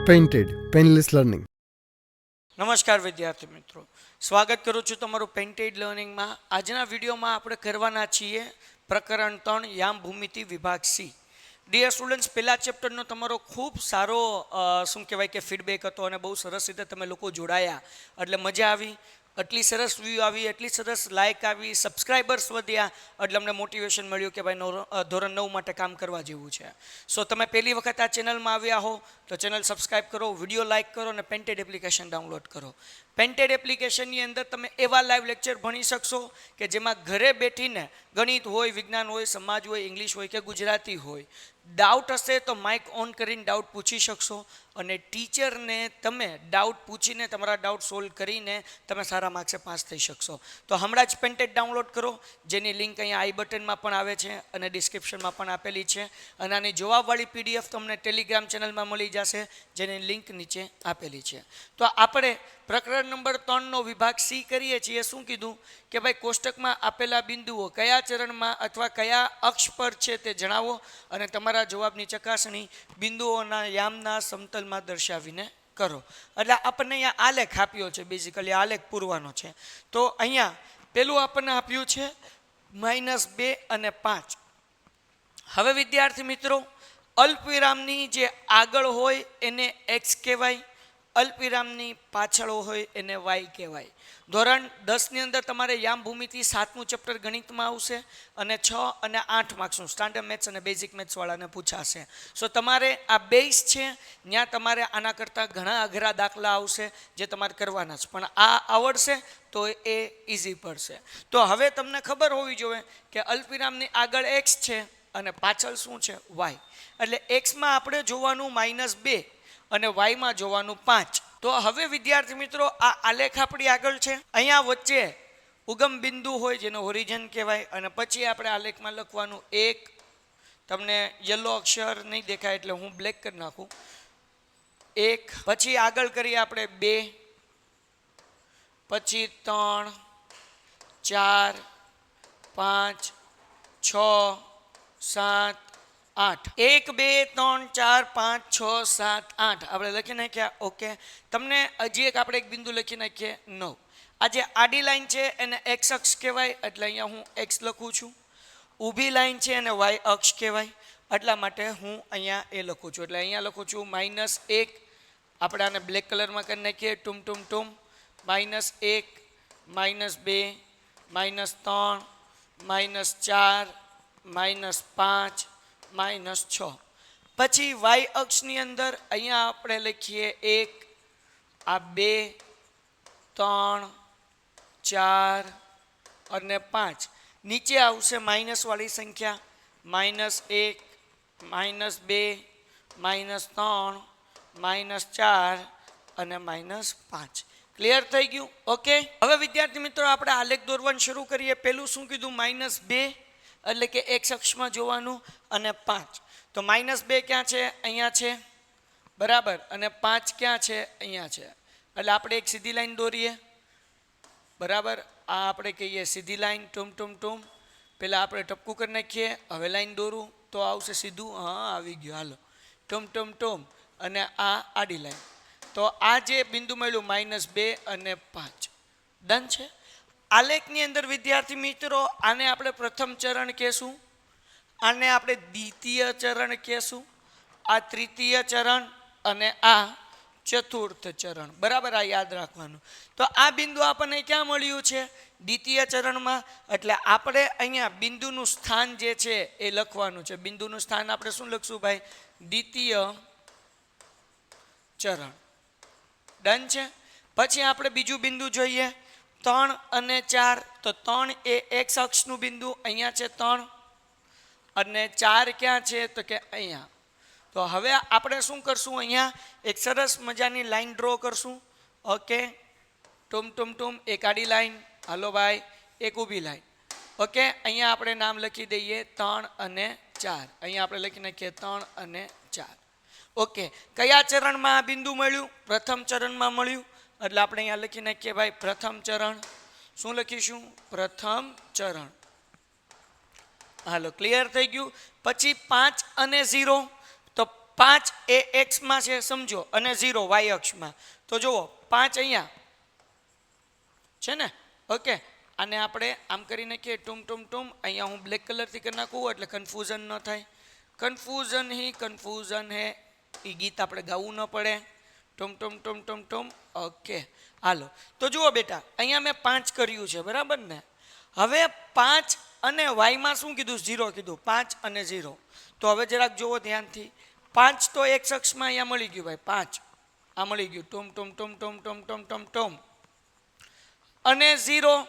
Painted painless learning. નમસ્કાર વિદ્યાર્થી મિત્રો, સ્વાગત કરું છું તમારું પેઇન્ટેડ લર્નિંગમાં. આજના વિડીયોમાં આપણે કરવાના છીએ પ્રકરણ 3 યામ ભૂમિતિ વિભાગ સી. ડિયર સ્ટુડન્ટ્સ, પહેલા ચેપ્ટરનો તમારો ખૂબ સારો શું કહેવાય કે ફીડબેક હતો અને બહુ સરસ રીતે તમે લોકો જોડાયા, એટલે મજા આવી. એટલી સરસ વ્યૂ આવી, એટલી સરસ લાઇક આવી, સબસ્ક્રાઈબર્સ વધ્યા, એટલે અમને મોટિવેશન મળ્યું કે ભાઈ ધોરણ 9 માટે કામ કરવા જેવું છે. સો તમે પહેલી વખત આ ચેનલમાં આવ્યા હો તો ચેનલ સબસ્ક્રાઈબ કરો, વિડીયો લાઇક કરો અને પેઇન્ટેડ એપ્લિકેશન ડાઉનલોડ કરો. પેઇન્ટેડ એપ્લિકેશનની અંદર તમે એવા લાઈવ લેક્ચર ભણી શકશો કે જેમાં ઘરે બેઠીને ગણિત હોય, વિજ્ઞાન હોય, સમાજ હોય, ઇંગ્લિશ હોય કે ગુજરાતી હોય, ડાઉટ હશે તો માઇક ઓન કરીને ડાઉટ પૂછી શકશો અને ટીચરને તમે ડાઉટ પૂછીને તમારા ડાઉટ સોલ્વ કરીને તમે સારા માર્ક્સે પાસ થઈ શકશો. તો હમણાં જ પેઇન્ટેડ ડાઉનલોડ કરો, જેની લિંક અહીંયા આઈ બટનમાં પણ આવે છે અને ડિસ્ક્રિપ્શનમાં પણ આપેલી છે. અને આની જવાબવાળી PDF તમને ટેલિગ્રામ ચેનલમાં મળી જશે, જેની લિંક નીચે આપેલી છે. તો આપણે પ્રકરણ નંબર 3નો વિભાગ સી કરીએ છીએ. શું કીધું કે ભાઈ કોષ્ટકમાં આપેલા બિંદુઓ કયા ચરણમાં અથવા કયા અક્ષ પર છે તે જણાવો અને તમારા જવાબની ચકાસણી બિંદુઓના યામના સમતલમાં દર્શાવીને કરો. એટલે આપણને અહીંયા આલેખ આપ્યો છે, બેઝિકલી આલેખ પૂરવાનો છે. તો અહીંયા પેલું આપણને આપ્યું છે -2 અને 5. હવે વિદ્યાર્થી મિત્રો, અલ્પવિરામની જે આગળ હોય એને x કહેવાય, અલ્પવિરામની પાછળ હોય એને y કહેવાય. ધોરણ 10ની અંદર તમારે યામ ભૂમિતિ 7મું ચેપ્ટર ગણિતમાં આવશે અને 6 અને 8 માર્ક્સનું સ્ટાન્ડર્ડ મેથ્સ અને બેઝિક મેથ્સ વાળાને પૂછાશે. સો તમારે આ બેઝ છે, ત્યાં તમારે આના કરતાં ઘણા અઘરા દાખલા આવશે જે તમારે કરવાના છે, પણ આ આવડશે તો એ ઇઝી પડશે. તો હવે તમને ખબર હોવી જોઈએ કે અલ્પવિરામની આગળ x છે અને પાછળ શું છે y. એટલે એક્સમાં આપણે જોવાનું -2 અને વાયમાં જોવાનું 5. તો હવે વિદ્યાર્થી મિત્રો, આ આલેખ આપણી આગળ છે. અહીંયા વચ્ચે ઉગમ બિંદુ હોય જેનો ઓરિજિન કહેવાય અને પછી આપણે આલેખમાં લખવાનું 1. તમને યલો અક્ષર નહીં દેખાય એટલે હું બ્લેક કરી નાખું. 1, પછી આગળ કરીએ આપણે 2, પછી 3, 4, 5, 6, 7, 8. 1, 2, 3, 4, 5, 6, 7, 8 આપણે લખી નાખ્યા. ઓકે, તમને હજી આપણે એક બિંદુ લખી નાખીએ 9. આ જે આડી લાઈન છે એને x અક્ષ કહેવાય, એટલે અહીંયા હું x લખું છું. ઊભી લાઈન છે એને y અક્ષ કહેવાય, એટલા માટે હું અહીંયા એ લખું છું. એટલે અહીંયા લખું છું -1. આપણે આને બ્લેક કલરમાં કરી નાખીએ, ટૂમ -1, -2, -3, -4, -5, -6. પછી y અક્ષની અંદર અહીંયા આપણે લખીએ 1, આ 2, 3, 4 અને 5. નીચે આવશે માઇનસ વાળી સંખ્યા, -1, -2, -3, -4 અને -5. ક્લિયર થઈ ગયું? ઓકે, હવે વિદ્યાર્થી મિત્રો આપણે આલેખ દોરવાનું શરૂ કરીએ. પેલું શું કીધું? -2 એટલે કે x અક્ષમાં જોવાનું અને 5. તો -2 ક્યાં છે? અહીંયા છે, બરાબર, અને 5 ક્યાં છે? અહીંયા છે. એટલે આપણે એક સીધી લાઈન દોરીએ, બરાબર. આ આપણે કહીએ સીધી લાઈન, ટૂમ. પહેલાં આપણે ટપકું કરી નાખીએ. હવે લાઈન દોરું તો આવશે સીધું. હા, આવી ગયું. હાલો, ટૂમ અને આ આડી લાઈન. તો આ જે બિંદુ મળ્યું -2 અને 5, ડન છે. આલેખની અંદર વિદ્યાર્થી મિત્રો આને આપણે પ્રથમ ચરણ કહેશું, આને આપણે દ્વિતીય ચરણ કહેશું, આ તૃતીય ચરણ અને આ ચતુર્થ ચરણ, બરાબર. આ યાદ રાખવાનું. તો આ બિંદુ આપણને ક્યાં મળ્યું છે? દ્વિતીય ચરણમાં. એટલે આપણે અહીંયા બિંદુનું સ્થાન જે છે એ લખવાનું છે. બિંદુનું સ્થાન આપણે શું લખશું ભાઈ? દ્વિતીય ચરણ. ડન છે. પછી આપણે બીજું બિંદુ જોઈએ, 3 અને 4. તો 3 એ x અક્ષનું બિંદુ, અહીંયા છે 3, અને 4 ક્યાં છે? તો કે અહીંયા. તો હવે આપણે શું કરશું? અહીંયા એક સરસ મજાની લાઈન ડ્રો કરશું. ઓકે, ટૂમ એક આડી લાઈન, હાલો ભાઈ, એક ઊભી લાઈન. ઓકે, અહીંયા આપણે નામ લખી દઈએ 3 અને 4. અહીંયા આપણે લખી નાખીએ 3 અને 4. ઓકે, કયા ચરણમાં આ બિંદુ મળ્યું? પ્રથમ ચરણમાં મળ્યું, એટલે આપણે અહીંયા લખી નાખીએ ભાઈ પ્રથમ ચરણ. શું લખીશું? પ્રથમ ચરણ. હાલો, ક્લિયર થઈ ગયું. પછી 5 અને 0. તો 5 એ એક્સમાં છે સમજો અને 0 વાય અક્ષમાં. તો જુઓ 5 અહીંયા છે ને. ઓકે, આને આપણે આમ કરી નાખીએ ટૂમ ટૂમ ટૂમ. અહીંયા હું બ્લેક કલરથી કરી નાખું એટલે કન્ફ્યુઝન ન થાય. કન્ફ્યુઝન હે એ ગીત આપણે ગાવું ન પડે. ટૂમ ટૂમ ટૂમ ટૂમ ટૂમ. ઓકે હાલો, તો જુઓ બેટા અહીંયા મેં 5 કર્યું છે બરાબર ને. હવે 5 અને વાયમાં શું કીધું? 0 કીધું. 5 અને 0. તો હવે જરાક જુઓ ધ્યાનથી. 5 તો એક્સ અક્ષમાં અહીંયા મળી ગયું ભાઈ. 5 આ મળી ગયું. ટૂમ ટૂમ ટૂમ ટૂમ ટૂમ ટૂમ ટૂમ ટૂમ. અને 0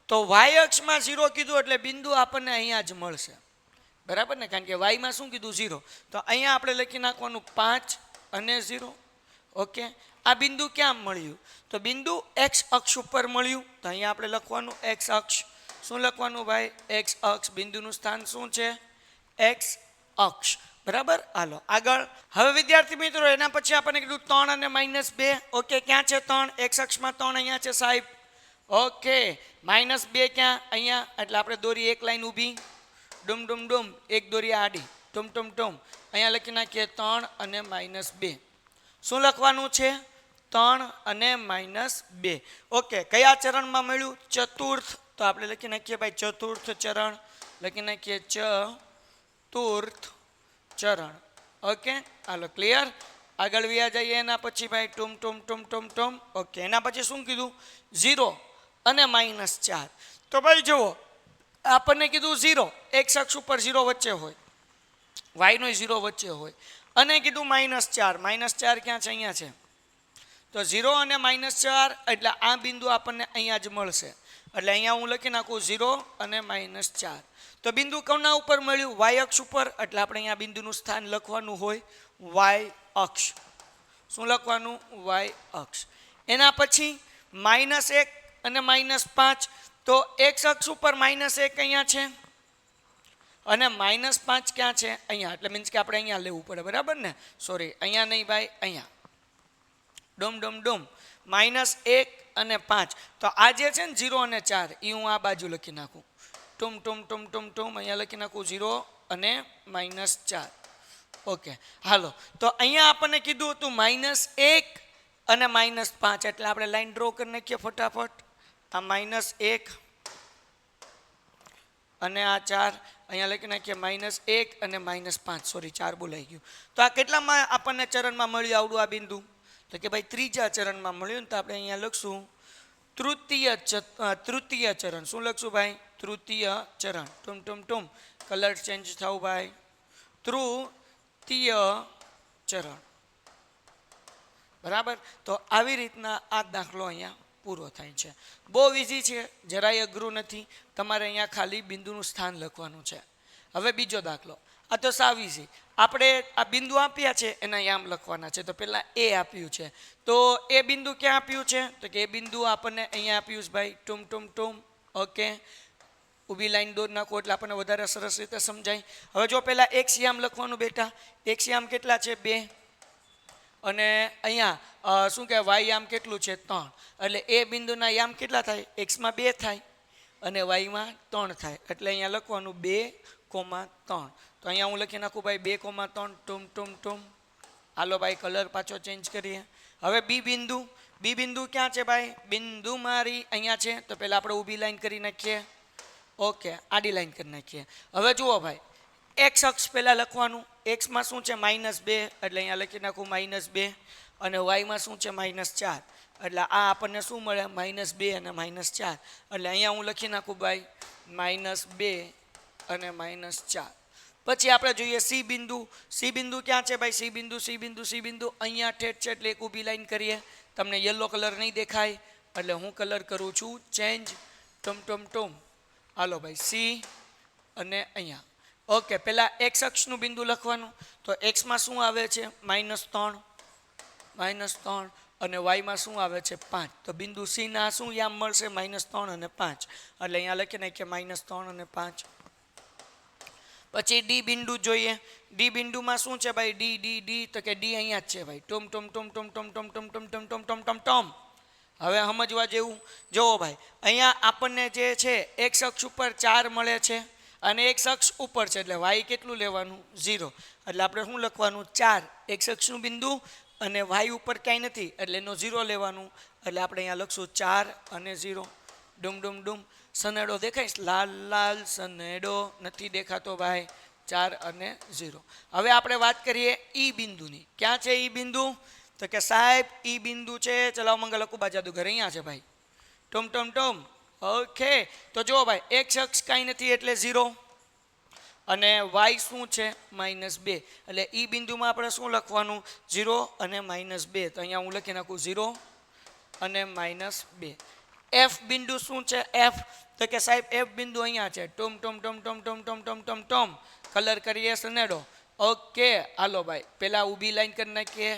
તો વાય અક્ષમાં 0 કીધું એટલે બિંદુ આપણને અહીંયા જ મળશે બરાબર ને, કારણ કે વાયમાં શું કીધું? 0. તો અહીંયા આપણે લખી નાખવાનું 5 અને 0. ઓકે, આ બિંદુ ક્યાં મળ્યું? તો બિંદુ એક્સ અક્ષ ઉપર મળ્યું. તો અહીંયા આપણે લખવાનું એક્સ અક્ષ. શું લખવાનું ભાઈ? એક્સ અક્ષ. બિંદુનું સ્થાન શું છે? એક્સ અક્ષ બરાબર. હાલો આગળ. હવે વિદ્યાર્થી મિત્રો એના પછી આપણને કીધું 3 અને -2. ઓકે, ક્યાં છે 3? એક્સ અક્ષમાં 3 અહીંયા છે સાહેબ. ઓકે, -2 ક્યાં? અહીંયા. એટલે આપણે દોરી એક લાઈન ઊભી. ડુમ ડુમ ડુમ. એક દોરી આડી. ટુમ ટુમ ટુમ. અહીંયા લખી નાખીએ 3 અને -2. શું લખવાનું છે? 3 અને -2. ઓકે, કયા ચરણમાં મળ્યું? ચતુર્થ. તો આપણે લખી નાખીએ ભાઈ ચતુર્થ ચરણ. લખી નાખીએ ચતુર્થ ચરણ. ઓકે હાલો ક્લિયર. આગળ વ્યા જઈએ. એના પછી ભાઈ ટુમ ટુમ ટુમ ટુમ ટુમ. ઓકે, એના પછી શું કીધું? 0 અને -4. તો ભાઈ જુઓ આપણને કીધું 0 એક્સ અક્ષ ઉપર 0 વચ્ચે હોય, વાયનો 0 વચ્ચે હોય. અને કીધું -4. -4 ક્યાં છે? અહીંયા છે. તો 0 અને -4 એટલે આ બિંદુ આપણને અહીંયા જ મળશે. એટલે અહીંયા હું લખી નાખું 0 અને -4. તો બિંદુ કોના ઉપર મળ્યું? વાય અક્ષ ઉપર. એટલે આપણે અહીંયા બિંદુનું સ્થાન લખવાનું હોય વાય અક્ષ. શું લખવાનું? વાય અક્ષ. એના પછી -1 અને -5. તો એક્સ અક્ષ ઉપર -1 અહીંયા છે અને -5 ક્યાં છે? અહીંયા. એટલે મીન્સ કે આપણે અહીંયા લેવું પડે બરાબર ને. સોરી, અહીંયા નહીં ભાઈ, અહીંયા. Dome dome dome. -1 અને 5. તો આ જે છે ને 0 અને 4 એ હું આ બાજુ લખી નાખું. ટુમ ટુમ ટુમ ટુમ ટુમ. અહીંયા લખી નાખું 0 અને -4. ઓકે હાલો, તો અહીંયા આપણને કીધું હતું -1 અને -5. એટલે આપણે લાઈન ડ્રો કરી નાખીએ ફટાફટ. આ -1 અને આ 4. અહીંયા લખી નાખીએ -1 અને -5. સોરી, 4 બોલાઈ ગયું. તો આ કેટલામાં આપણને ચરણમાં મળ્યું આવડું આ બિંદુ? તો કે ભાઈ ત્રીજા ચરણમાં મળ્યું ને. તો આપણે અહીંયા લખશું તૃતીય ચરણ. શું લખશું ભાઈ? તૃતીય ચરણ. ટુમ ટુમ ટુમ. કલર ચેન્જ થાવ ભાઈ. તૃતીય ચરણ બરાબર. તો આવી રીતના આ દાખલો અહીંયા પૂરો થાય છે. બહુ ઇઝી છે, જરાય અઘરું નથી. તમારે અહીંયા ખાલી બિંદુનું સ્થાન લખવાનું છે. હવે બીજો દાખલો. આ તો સાવ ઇઝી. આપણે આ બિંદુ આપ્યા છે એના યામ લખવાના છે. તો પહેલાં એ આપ્યું છે. તો એ બિંદુ ક્યાં આપ્યું છે? તો કે એ બિંદુ આપણને અહીંયા આપ્યું છે ભાઈ. ટુમ ટુમ ટુમ. ઓકે, ઊભી લાઈન દોર નાખો એટલે આપણને વધારે સરસ રીતે સમજાય. હવે જો પહેલાં એક્સ યામ લખવાનું બેટા. એક્સ યામ કેટલા છે? 2. અને અહીંયા શું કહેવાય? વાય યામ કેટલું છે? 3. એટલે એ બિંદુના યામ કેટલા થાય? એક્સમાં 2 થાય અને વાયમાં 3 થાય. એટલે અહીંયા લખવાનું 2,3. તો અહીંયા હું લખી નાખું ભાઈ 2,3. ટુમ ટુમ ટુમ. હાલો ભાઈ કલર પાછો ચેન્જ કરીએ. હવે બી બિંદુ. બી બિંદુ ક્યાં છે ભાઈ? બિંદુ મારી અહીંયા છે. તો પહેલાં આપણે ઊભી લાઈન કરી નાખીએ. ઓકે, આડી લાઈન કરી નાખીએ. હવે જુઓ ભાઈ, એક્સ અક્ષ પહેલાં લખવાનું. એક્સમાં શું છે? -2. એટલે અહીંયા લખી નાખું -2. અને વાયમાં શું છે? -4. એટલે આ આપણને શું મળે? -2 અને -4. એટલે અહીંયા હું લખી નાખું ભાઈ -2 અને -4. પછી આપણે જોઈએ સી બિંદુ. સી બિંદુ ક્યાં છે ભાઈ? સી બિંદુ સી બિંદુ સી બિંદુ અહીંયા ઠેઠ છે. એટલે એક ઊભી લાઈન કરીએ. તમને યલો કલર નહીં દેખાય એટલે હું કલર કરું છું ચેન્જ. ટમ ટમ ટમ. હાલો ભાઈ સી અને અહીંયા. ઓકે, પહેલાં એક્સ અક્ષનું બિંદુ લખવાનું. તો એક્સમાં શું આવે છે? -3 અને વાયમાં શું આવે છે? 5. તો બિંદુ સીના શું યામ મળશે? -3 અને 5. એટલે અહીંયા લખી નાખીએ -3 અને 5. પછી ડી બિંદુ જોઈએ. ડી બિંદુમાં શું છે ભાઈ? D D D. તો કે ડી અહીંયા જ છે ભાઈ. ટમ ટમ ટમ ટમ ટમ ટમ ટમ ટમ ટમ ટમ ટમ ટમ ટમ. હવે સમજવા જેવું. જુઓ ભાઈ, અહીંયા આપણને જે છે એક્સ અક્ષ ઉપર 4 મળે છે અને એક્સ અક્ષ ઉપર છે એટલે વાય કેટલું લેવાનું 0. એટલે આપણે શું લખવાનું 4 એક્સ અક્ષનું બિંદુ અને વાય ઉપર ક્યાંય નથી એટલે એનો 0 લેવાનું. એટલે આપણે અહીંયા લખશું 4 અને 0. ડુમ ડુમ ડુમ. સનેડો દેખાઈશ લાલ લાલ સનેડો નથી દેખાતો ભાઈ. 4 અને 0. હવે આપણે વાત કરીએ ઈ બિંદુની. ક્યાં છે ઈ બિંદુ? તો કે સાહેબ ઈ બિંદુ છે ચલાવ મંગલ અકુબા જાદુગર અહીંયા છે ભાઈ. Tom Tom Tom. ઓકે તો જુઓ ભાઈ એક્સ અક્ષ કાંઈ નથી એટલે 0 અને વાય શું છે -2. એટલે ઈ બિંદુમાં આપણે શું લખવાનું 0 અને -2. તો અહીંયા હું લખી નાખું 0 અને -2. એફ બિંદુ શું છે એફ? તો કે સાહેબ એફ બિંદુ અહીંયા છે. Tom Tom Tom Tom Tom Tom Tom Tom Tom. Colour કરીએ સનેડો. ઓકે હાલો ભાઈ પહેલાં ઊભી લાઈન કરી નાખીએ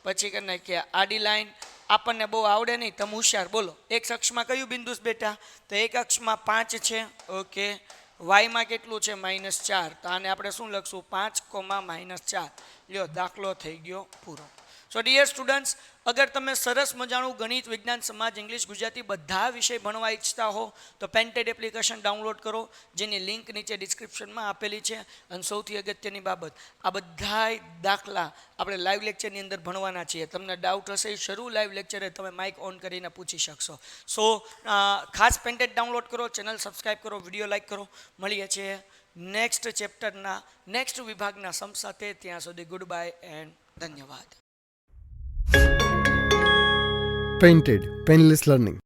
પછી કરી નાખીએ આડી લાઈન. આપણને બહુ આવડે નહીં તમે હોશિયાર બોલો. એક અક્ષમાં કયું બિંદુ છે બેટા? તો એક અક્ષમાં 5 છે. ઓકે વાયમાં કેટલું છે -4. તો આને આપણે શું લખશું 5, -4. લ્યો દાખલો થઈ ગયો પૂરો. સો ડિયર સ્ટુડન્ટ્સ અગર તમે સરસ મજાનું ગણિત વિજ્ઞાન સમાજ ઇંગ્લિશ ગુજરાતી બધા વિષય ભણવા ઈચ્છતા હો તો પેન્ટેડ એપ્લિકેશન ડાઉનલોડ કરો જેની લિંક નીચે ડિસ્ક્રિપ્શનમાં આપેલી છે. અને સૌથી અગત્યની બાબત આ બધાય દાખલા આપણે લાઈવ લેક્ચરની અંદર ભણવાના છીએ. તમને ડાઉટ હશે એ શરૂ લાઈવ લેક્ચરે તમે માઇક ઓન કરીને પૂછી શકશો. સો ખાસ પેન્ટેડ ડાઉનલોડ કરો, ચેનલ સબસ્ક્રાઈબ કરો, વિડીયો લાઈક કરો. મળીએ છીએ નેક્સ્ટ ચેપ્ટરના નેક્સ્ટ વિભાગના સમ સાથે. ત્યાં સુધી ગુડ બાય એન્ડ ધન્યવાદ. Painted Painless Learning.